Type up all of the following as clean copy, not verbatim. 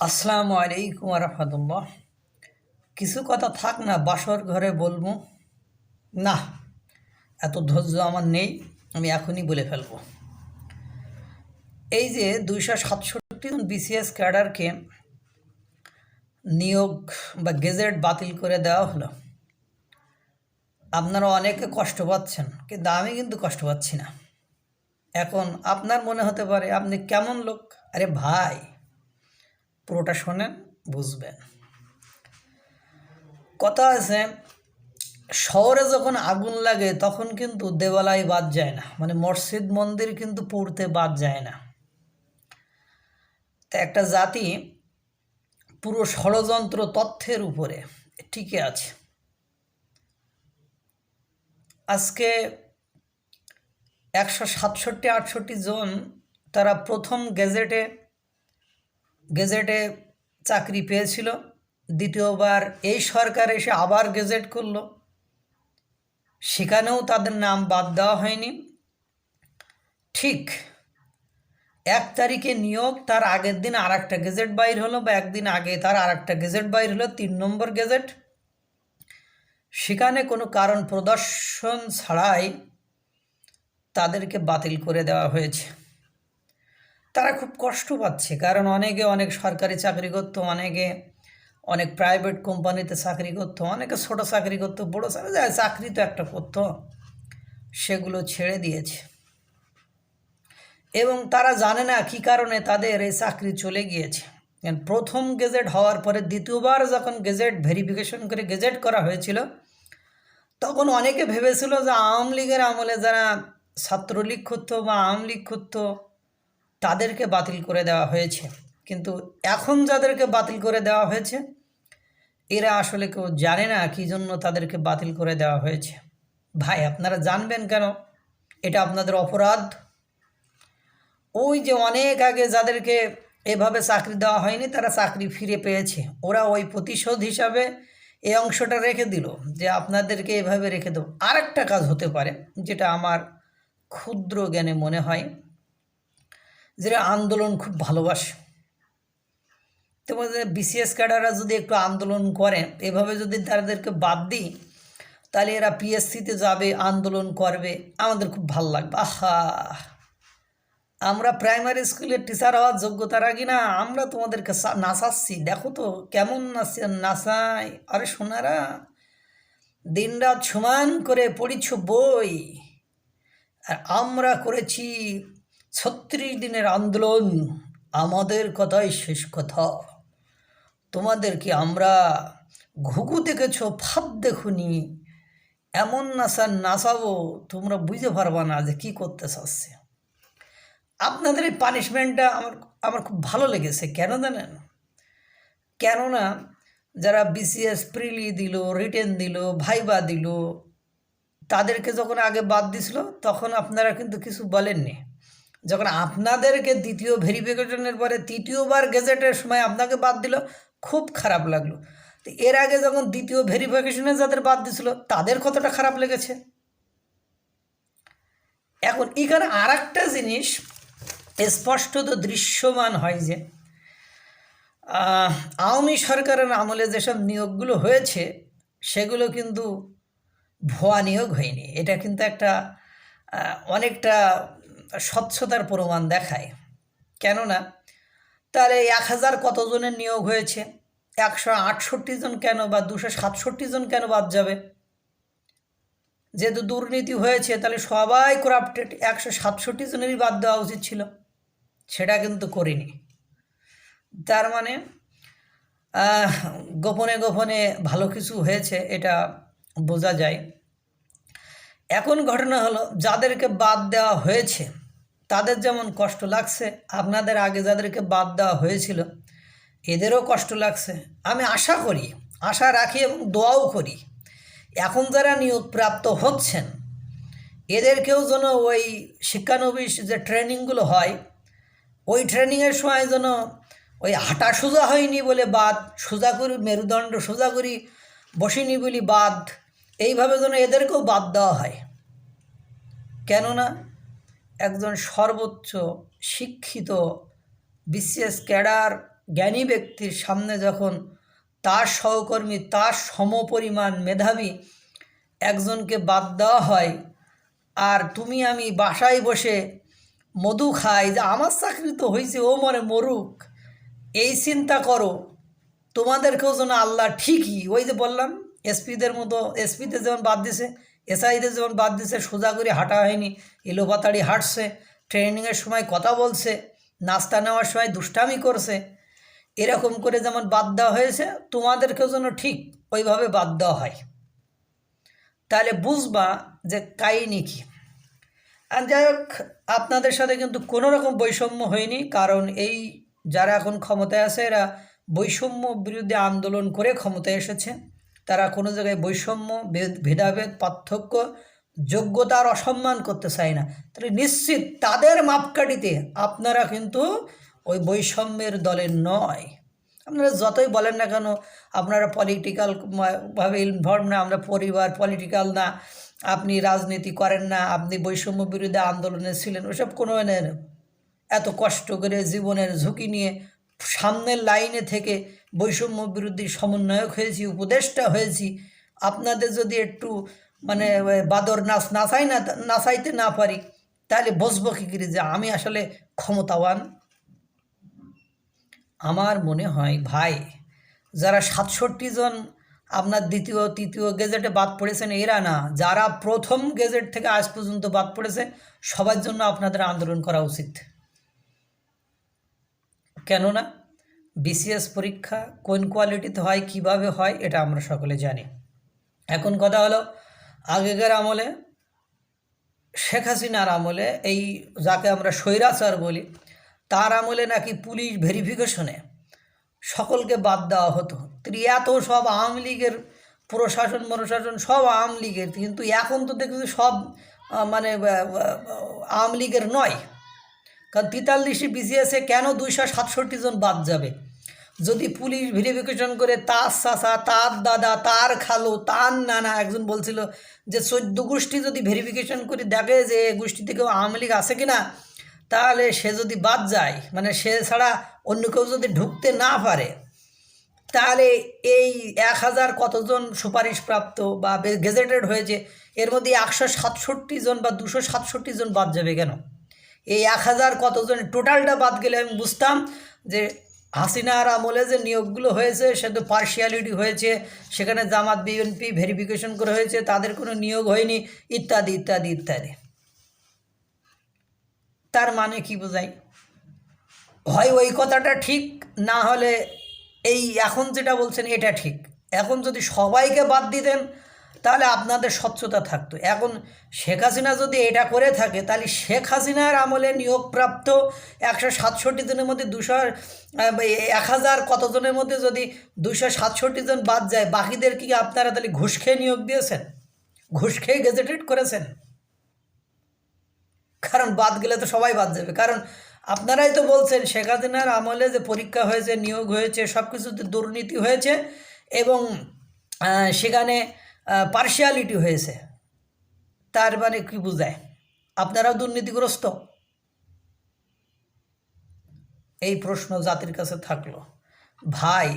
আসসালামু আলাইকুম রহমতুল্লাহ। কিছু কথা থাক না বাসর ঘরে বলবো না, এত ধৈর্য আমার নেই, আমি এখনই বলে ফেলবো। এই যে 267 জন বিসিএস ক্যাডারকে নিয়োগ বা গেজেট বাতিল করে দেওয়া হলো। আপনারা অনেকে কষ্ট পাচ্ছেন, কিন্তু আমি কিন্তু কষ্ট পাচ্ছি না। এখন আপনার মনে হতে পারে আপনি কেমন লোক। আরে ভাই, পুরোটা শোনেন, বুঝবেন। কথা আছে, শহরে যখন আগুন লাগে তখন কিন্তু দেওয়ালাই বাদ যায় না, মানে মসজিদ মন্দির কিন্তু পুড়তে বাদ যায় না। তা একটা জাতি পুরো ষড়যন্ত্র তথ্যের উপরে টিকে আছে। আজকে 167-68 জন তারা প্রথম গেজেটে গেজেটে চাকরি পেয়েছিল। দ্বিতীয়বার এই সরকার এসে আবার গেজেট করলো, সেখানেও তাদের নাম বাদ দেওয়া হয়নি। ঠিক 1 তারিখে নিয়োগ, তার আগের দিন আর একটা গেজেট বাইর হলো, বা একদিন আগে তার আর একটা গেজেট বাইর হলো, 3 নম্বর গেজেট। সেখানে কোনো কারণ প্রদর্শন ছাড়াই তাদেরকে বাতিল করে দেওয়া হয়েছে। তারা খুব কষ্ট পাচ্ছে, কারণ অনেকে অনেক সরকারি চাকরি করতো, অনেকে অনেক প্রাইভেট কোম্পানিতে চাকরি করতো, অনেকে ছোটো চাকরি করতো, বড়ো চাকরি তো একটা করতো, সেগুলো ছেড়ে দিয়েছে। এবং তারা জানে না কী কারণে তাদের এই চাকরি চলে গিয়েছে। প্রথম গেজেট হওয়ার পরে দ্বিতীয়বার যখন গেজেট ভেরিফিকেশন করে গেজেট করা হয়েছিল, তখন অনেকে ভেবেছিল যে আওয়ামী লীগের আমলে যারা ছাত্রলীগ করতো বা আওয়ামী লীগ করতো তাদেরকে বাতিল করে দেওয়া হয়েছে। কিন্তু এখন যাদেরকে বাতিল করে দেওয়া হয়েছে, এরা আসলে কেউ জানে না কী জন্য তাদেরকে বাতিল করে দেওয়া হয়েছে। ভাই, আপনারা জানবেন কেন? এটা আপনাদের অপরাধ। ওই যে অনেক আগে যাদেরকে এভাবে চাকরি দেওয়া হয়নি, তারা চাকরি ফিরে পেয়েছে, ওরা ওই প্রতিশোধ হিসাবে এই অংশটা রেখে দিল যে আপনাদেরকে এভাবে রেখে দেবো। আরেকটা কাজ হতে পারে, যেটা আমার ক্ষুদ্র জ্ঞানে মনে হয়, যেটা আন্দোলন খুব ভালোবাসে। তোমাদের বিসিএস ক্যাডাররা যদি একটু আন্দোলন করে, এভাবে যদি তাদেরকে বাদ দিই, তাহলে এরা পিএসসিতে যাবে, আন্দোলন করবে, আমাদের খুব ভালো লাগবে। আহা, আমরা প্রাইমারি স্কুলের টিচার হওয়ার যোগ্যতা রাখি না, আমরা তোমাদেরকে নাচাচ্ছি, দেখো তো কেমন নাচাই। আরে সোনারা, দিনরাত সমান করে পড়িছ বই, আর আমরা করেছি 36 দিনের আন্দোলন, আমাদের কথাই শেষ কথা। তোমাদেরকে আমরা ঘুঘু দেখেছ, ফাঁদ দেখুনি, এমন নাচাবো তোমরা বুঝতে পারবা না যে কী করতে চাচ্ছে। আপনাদের এই পানিশমেন্টটা আমার আমার খুব ভালো লেগেছে। কেন জানেন? কেননা যারা বিসিএস প্রিলি দিল, রিটেন দিল, ভাইবা দিল, তাদেরকে যখন আগে বাদ দিছিল তখন আপনারা কিন্তু কিছু বলেননি। যখন আপনাদেরকে দ্বিতীয় ভেরিফিকেশনের পরে তৃতীয়বার গেজেটের সময় আপনাকে বাদ দিল, খুব খারাপ লাগলো। তো এর আগে যখন দ্বিতীয় ভেরিফিকেশনে যাদের বাদ দিছিল, তাদের কতটা খারাপ লেগেছে। এখন এখানে আর একটা জিনিস স্পষ্টত দৃশ্যমান হয় যে আওয়ামী সরকারের আমলে যেসব নিয়োগগুলো হয়েছে, সেগুলো কিন্তু ভুয়া নিয়োগ হয়নি। এটা কিন্তু একটা অনেকটা স্বচ্ছতার প্রমাণ দেখায়। কেননা তাহলে 1000 কতজনের নিয়োগ হয়েছে, 168 জন কেন বা 267 জন কেন বাদ যাবে? যেহেতু দুর্নীতি হয়েছে, তাহলে সবাই করাপ্টেড, 167 জনেরই বাদ দেওয়া উচিত ছিল। সেটা কিন্তু করিনি। তার মানে গোপনে গোপনে ভালো কিছু হয়েছে, এটা বোঝা যায়। এখন ঘটনা হলো, যাদেরকে বাদ দেওয়া হয়েছে তাদের যেমন কষ্ট লাগছে, আপনাদের আগে যাদেরকে বাদ দেওয়া হয়েছিল এদেরও কষ্ট লাগছে। আমি আশা রাখি এবং দোয়াও করি, এখন যারা নিয়োগপ্রাপ্ত হচ্ছেন এদেরকেও যেন ওই শিক্ষানবিশ যে ট্রেনিংগুলো হয়, ওই ট্রেনিংয়ের সময় যেন ওই হাঁটা সোজা হয়নি বলে বাদ, সোজা করি মেরুদণ্ড সোজা করি বসিনি বলি বাদ, এইভাবে যেন এদেরকেও বাদ দেওয়া হয়। কেননা একজন সর্বোচ্চ শিক্ষিত বিসিএস ক্যাডার জ্ঞানী ব্যক্তির সামনে যখন তার সহকর্মী তার সমপরিমাণ মেধাবী একজনকে বাদ দেওয়া হয়, আর তুমি আমি বাসায় বসে মধু খাই যে আমার চাকরি তো হয়েছে, ও মরে মরুক, এই চিন্তা করো, তোমাদেরকেও যেন আল্লাহ ঠিকই ওই যে বললাম এসপিদের মতো, এসপিতে যেমন বাদ দিছে, এসআইদের যেমন বাদ দিছে, সোজা করে হাঁটা হয়নি, এলোপাতাড়ি হাঁটছে, ট্রেনিংয়ের সময় কথা বলছে, নাস্তা নেওয়ার সময় দুষ্টামি করছে, এরকম করে যেমন বাদ দেওয়া হয়েছে, তোমাদেরকেও যেন ঠিক ওইভাবে বাদ দেওয়া হয়। তাহলে বুঝবা যে কাহিনী কী। আর যাই হোক, আপনাদের সাথে কিন্তু কোনো রকম বৈষম্য হয়নি, কারণ এই যারা এখন ক্ষমতায় আছে এরা বৈষম্য বিরুদ্ধে আন্দোলন করে ক্ষমতায় এসেছে। তারা কোনো জায়গায় বৈষম্য ভেদাভেদ পার্থক্য যোগ্যতার অসম্মান করতে চায় না। তাহলে নিশ্চিত তাদের মাপকাঠিতে আপনারা কিন্তু ওই বৈষম্যের দলের নয়। আপনারা যতই বলেন না কেন আপনারা পলিটিক্যাল ভাবে ইনভলভ না, আমরা পরিবার পলিটিক্যাল না, আপনি রাজনীতি করেন না, আপনি বৈষম্য বিরুদ্ধে আন্দোলনে ছিলেন, ওসব কোনো এত কষ্ট করে জীবনের ঝুঁকি নিয়ে সামনের লাইনে থেকে বৈষম্য বিরোধী সমন্বয়ক হয়েছি, উপদেষ্টা হয়েছি। আপনাদের যদি একটু মানে বাদর নাচাইতে না পারি, তাহলে বসবো কী করে যে আমি আসলে ক্ষমতাবান। আমার মনে হয় ভাই, যারা 67 জন আপনার দ্বিতীয় তৃতীয় গেজেটে বাদ পড়েছেন এরা না, যারা প্রথম গেজেট থেকে আজ পর্যন্ত বাদ পড়েছে সবার জন্য আপনাদের আন্দোলন করা উচিত। কেননা বিসিএস পরীক্ষা কোন কোয়ালিটিতে হয়, কিভাবে হয়, এটা আমরা সকলে জানি। এখন কথা হলো, আগেকার আমলে শেখ হাসিনার আমলে, এই যাকে আমরা স্বৈরাচার বলি, তার আমলে নাকি পুলিশ ভেরিফিকেশনে সকলকে বাদ দেওয়া হতো। এত সব আওয়ামী লীগের প্রশাসন সব আওয়ামী লীগের, কিন্তু এখন তো দেখছি সব মানে আওয়ামী লীগের নয়। কারণ 43 বিসিএসে কেন 267 জন বাদ যাবে? যদি পুলিশ ভেরিফিকেশন করে তার চাচা, তার দাদা, তার খালু, তার নানা, একজন বলছিল যে 14 গোষ্ঠী যদি ভেরিফিকেশন করে দেখে যে গোষ্ঠী থেকে আওয়ামী লীগ আছে কিনা, তাহলে সে যদি বাদ যায়, মানে সে ছাড়া অন্য কেউ যদি ঢুকতে না পারে, তাহলে এই 1000 কতজন সুপারিশপ্রাপ্ত বা গেজেটেড হয়েছে, এর মধ্যে 167 জন বা 267 জন বাদ যাবে কেন? এই 1000 কতজন টোটালটা বাদ গেলে আমি বুঝতাম যে হাসিনার আমলে যে নিয়োগগুলো হয়েছে সে তো পার্শিয়ালিটি হয়েছে, সেখানে জামাত বিএনপি ভেরিফিকেশন করে হয়েছে, তাদের কোনো নিয়োগ হয়নি, ইত্যাদি ইত্যাদি ইত্যাদি। তার মানে কি বোঝায়? হয় ওই কথাটা ঠিক, না হলে এই এখন যেটা বলছেন এটা ঠিক। এখন যদি সবাইকে বাদ দিতেন তাহলে আপনাদের স্বচ্ছতা থাকতো। এখন শেখ হাসিনা যদি এটা করে থাকে, তাহলে শেখ হাসিনার আমলে নিয়োগপ্রাপ্ত 167 জনের মধ্যে 1000 কতজনের মধ্যে যদি 267 জন বাদ যায়, বাকিদের কি আপনারা তাহলে ঘুষ খেয়ে নিয়োগ দিয়েছেন? ঘুষ খেয়ে গেজেটেড করেছেন? কারণ বাদ গেলে তো সবাই বাদ যাবে। কারণ আপনারাই তো বলছেন শেখ হাসিনার আমলে যে পরীক্ষা হয়েছে, নিয়োগ হয়েছে, সব কিছুতে দুর্নীতি হয়েছে এবং সেখানে পার্শিয়ালিটি হয়েছে। তার মানে কি বোঝায়? আপনারাও দুর্নীতিগ্রস্ত? এই প্রশ্ন জাতির কাছে থাকলো। ভাই,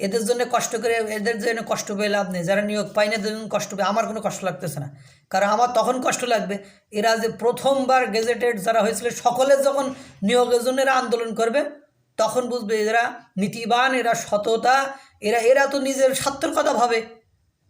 এদের জন্য কষ্ট পেয়ে লাভ নেই। যারা নিয়োগ পায় না এদের জন্য কষ্ট পেয়ে আমার কোনো কষ্ট লাগতেছে না। কারণ আমার তখন কষ্ট লাগবে এরা যে প্রথমবার গেজেটেড যারা হয়েছিল সকলের যখন নিয়োগের জন্য এরা আন্দোলন করবে, তখন বুঝবে এরা নীতিবান, এরা সততা, এরা তো নিজের স্বার্থের কথা ভাবে।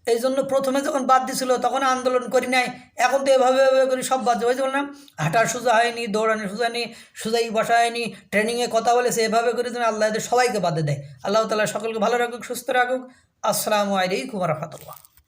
এই জন্য প্রথমে যখন বাদ দিছিল তখন আন্দোলন করি নাই, এখন তো এভাবে করে সব বাদ যাবে। বললাম হাঁটা সোজা হয়নি, দৌড়ানো সোজা নেই, সোজাই বসা হয়নি, ট্রেনিংয়ে কথা বলেছে, এভাবে করে যেন আল্লাহ এদের সবাইকে বাদে দেয়। আল্লাহ তাআলা সকলকে ভালো রাখুক, সুস্থ রাখুক। আসসালামু আলাইকুম ওয়া রাহমাতুল্লাহ।